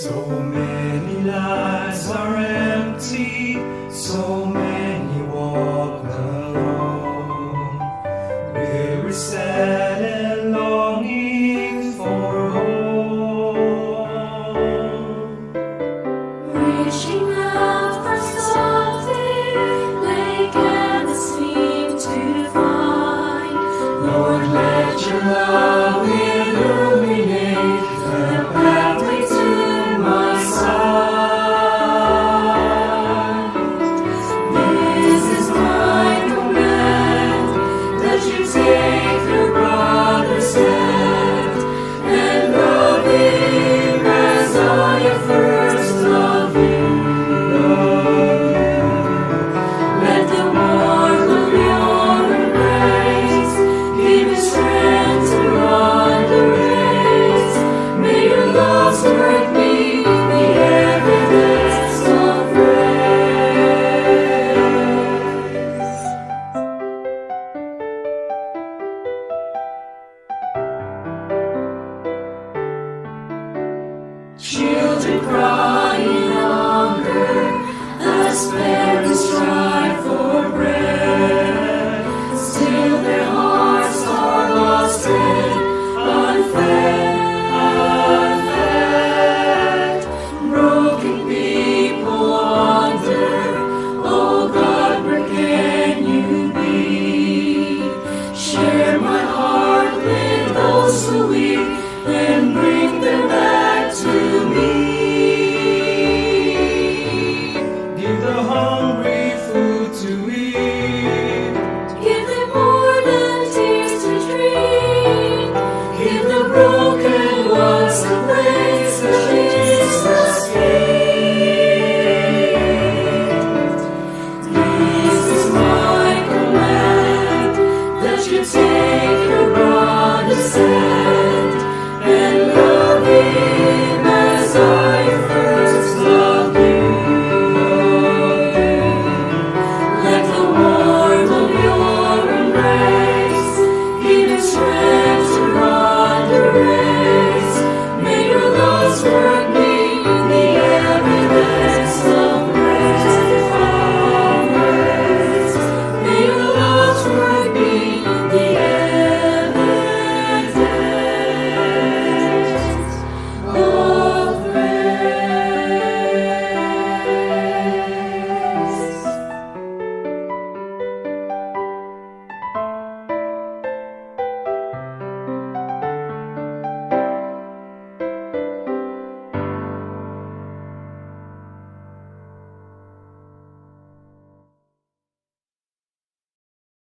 So many lives are empty, so many walk alone, weary, sad, and longing for home. Reaching out for something they can't seem to find. Lord, let your love illuminate the pathway to my side. This is my command, that you take your brother's hand and love him as I have first loved you. Let the warmth of your embrace give me strength to run the race. May your love's work be the evidence of grace. Children cry.